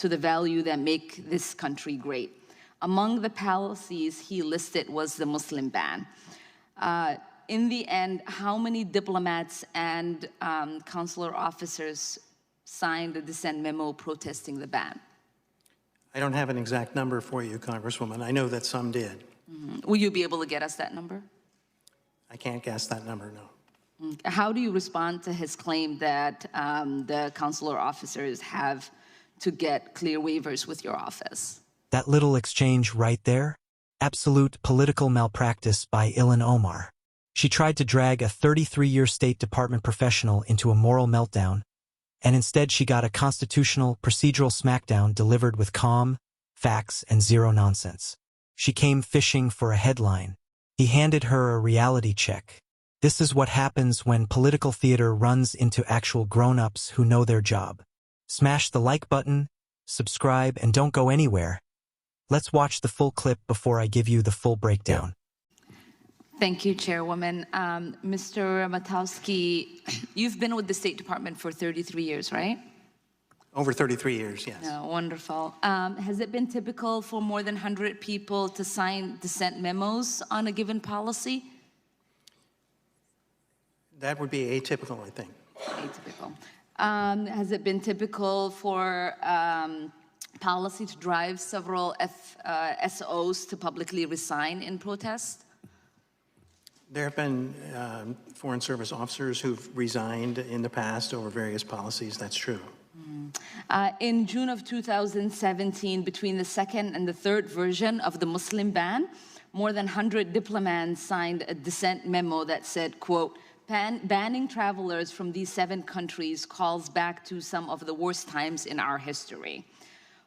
to the value that make this country great. Among the policies he listed was the Muslim ban. In the end, how many diplomats and consular officers signed a dissent memo protesting the ban? I don't have an exact number for you, Congresswoman. I know that some did. Will you be able to get us that number? I can't guess that number, no. How do you respond to his claim that the consular officers have to get clear waivers with your office? That little exchange right there? Absolute political malpractice by Ilhan Omar. She tried to drag a 33-year State Department professional into a moral meltdown, and instead she got a constitutional, procedural smackdown delivered with calm, facts, and zero nonsense. She came fishing for a headline. He handed her a reality check. This is what happens when political theater runs into actual grown-ups who know their job. Smash the like button, subscribe, and don't go anywhere. Let's watch the full clip before I give you the full breakdown. Thank you, Chairwoman. Mr. Ramatowski, you've been with the State Department for 33 years, right? Over 33 years, yes. Yeah, wonderful. Has it been typical for more than 100 people to sign dissent memos on a given policy? That would be atypical, I think. Atypical. Has it been typical for policy to drive several SOs to publicly resign in protest? There have been Foreign Service officers who've resigned in the past over various policies. That's true. In June of 2017, between the second and the third version of the Muslim ban, more than 100 diplomats signed a dissent memo that said, quote, banning travelers from these 7 countries calls back to some of the worst times in our history.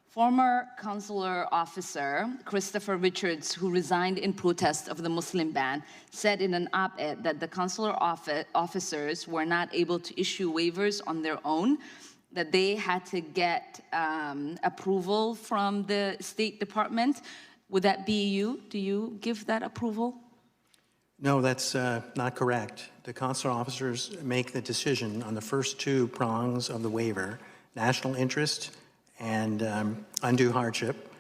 Former consular officer Christopher Richards, who resigned in protest of the Muslim ban, said in an op-ed that the consular officers were not able to issue waivers on their own, that they had to get approval from the State Department. Would that be you? Do you give that approval? No, that's not correct. The consular officers make the decision on the first 2 prongs of the waiver, national interest and undue hardship,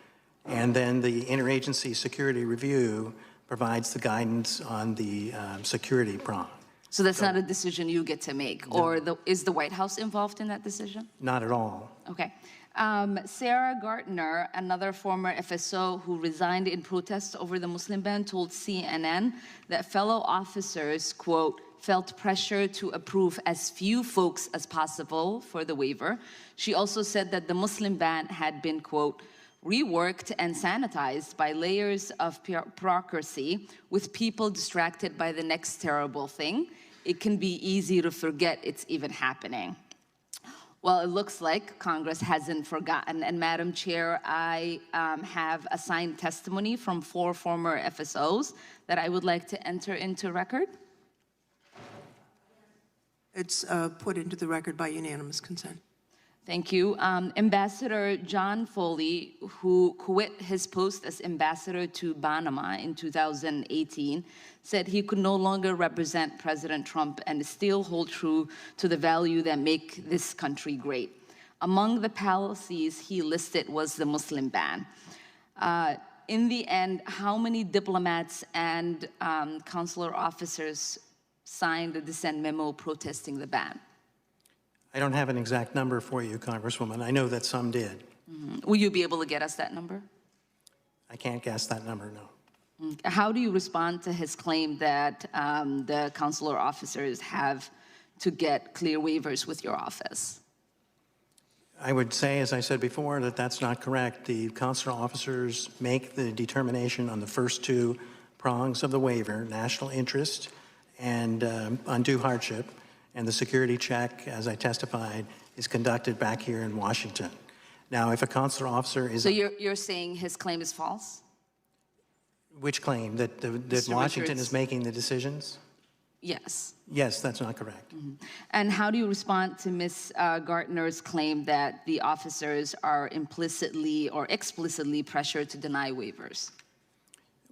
and then the interagency security review provides the guidance on the security prong. So that's not a decision you get to make, no. Or is the White House involved in that decision? Not at all. Okay. Sarah Gardner, another former FSO who resigned in protest over the Muslim ban, told CNN that fellow officers, quote, felt pressure to approve as few folks as possible for the waiver. She also said that the Muslim ban had been, quote, reworked and sanitized by layers of bureaucracy with people distracted by the next terrible thing. It can be easy to forget it's even happening. Well, it looks like Congress hasn't forgotten. And Madam Chair, I have assigned testimony from 4 former FSOs that I would like to enter into record. It's put into the record by unanimous consent. Thank you. Ambassador John Foley, who quit his post as ambassador to Panama in 2018, said he could no longer represent President Trump and still hold true to the value that make this country great. Among the policies he listed was the Muslim ban. In the end, how many diplomats and consular officers signed the dissent memo protesting the ban? I don't have an exact number for you, Congresswoman. I know that some did. Will you be able to get us that number? I can't guess that number, no. How do you respond to his claim that the consular officers have to get clear waivers with your office? I would say, as I said before, that that's not correct. The consular officers make the determination on the first 2 prongs of the waiver, national interest and undue hardship. And the security check, as I testified, is conducted back here in Washington. Now, if a consular officer is... So you're saying his claim is false? Which claim? That Washington Richards. Is making the decisions? Yes. Yes, that's not correct. And how do you respond to Ms. Gardner's claim that the officers are implicitly or explicitly pressured to deny waivers?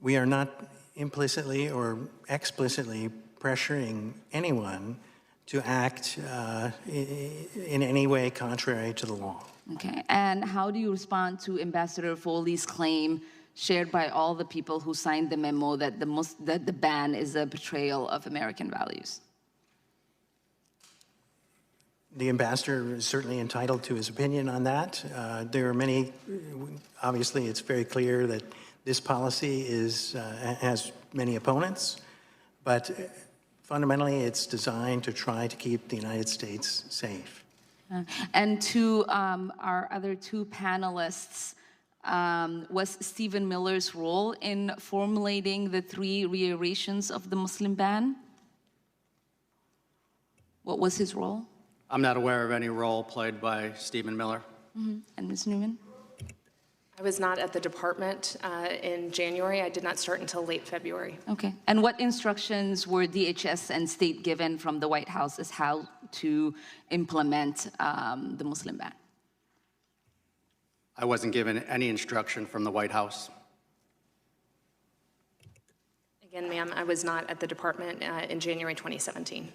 We are not implicitly or explicitly pressuring anyone to act in any way contrary to the law. Okay, and how do you respond to Ambassador Foley's claim, shared by all the people who signed the memo, that the ban is a betrayal of American values? The ambassador is certainly entitled to his opinion on that. There are many, obviously it's very clear that this policy has many opponents, but fundamentally it's designed to try to keep the United States safe. And to our other two panelists, was Stephen Miller's role in formulating the 3 reiterations of the Muslim ban? What was his role? I'm not aware of any role played by Stephen Miller. And Ms. Newman? I was not at the department in January. I did not start until late February. Okay. And what instructions were DHS and state given from the White House as how to implement the Muslim ban? I wasn't given any instruction from the White House. Again, ma'am, I was not at the department in January 2017.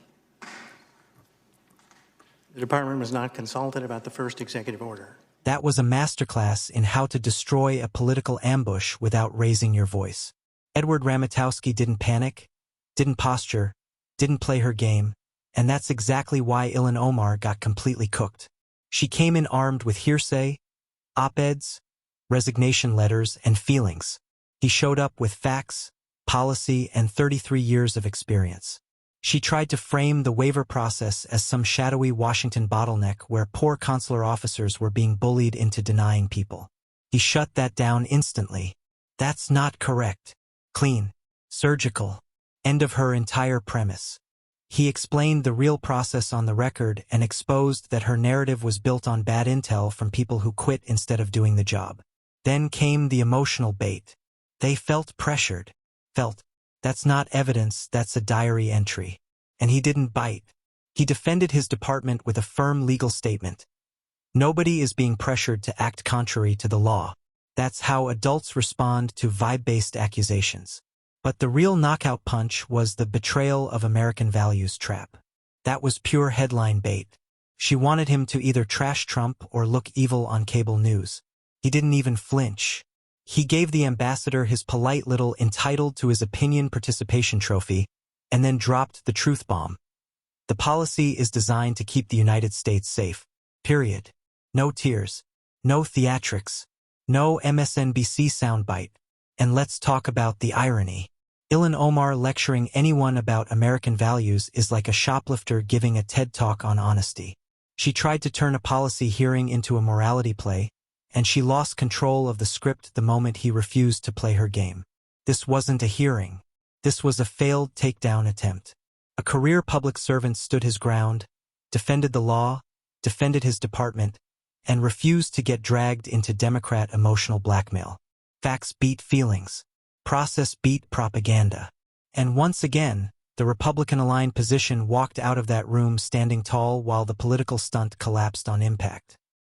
The department was not consulted about the first executive order. That was a masterclass in how to destroy a political ambush without raising your voice. Edward Ramatowski didn't panic, didn't posture, didn't play her game, and that's exactly why Ilhan Omar got completely cooked. She came in armed with hearsay, op-eds, resignation letters, and feelings. He showed up with facts, policy, and 33 years of experience. She tried to frame the waiver process as some shadowy Washington bottleneck where poor consular officers were being bullied into denying people. He shut that down instantly. That's not correct. Clean. Surgical. End of her entire premise. He explained the real process on the record and exposed that her narrative was built on bad intel from people who quit instead of doing the job. Then came the emotional bait. They felt pressured. That's not evidence, that's a diary entry. And he didn't bite. He defended his department with a firm legal statement. Nobody is being pressured to act contrary to the law. That's how adults respond to vibe-based accusations. But the real knockout punch was the betrayal of American values trap. That was pure headline bait. She wanted him to either trash Trump or look evil on cable news. He didn't even flinch. He gave the ambassador his polite little entitled to his opinion participation trophy, and then dropped the truth bomb. The policy is designed to keep the United States safe. Period. No tears. No theatrics. No MSNBC soundbite. And let's talk about the irony. Ilhan Omar lecturing anyone about American values is like a shoplifter giving a TED Talk on honesty. She tried to turn a policy hearing into a morality play, and she lost control of the script the moment he refused to play her game. This wasn't a hearing. This was a failed takedown attempt. A career public servant stood his ground, defended the law, defended his department, and refused to get dragged into Democrat emotional blackmail. Facts beat feelings. Process beat propaganda. And once again, the Republican-aligned position walked out of that room standing tall while the political stunt collapsed on impact.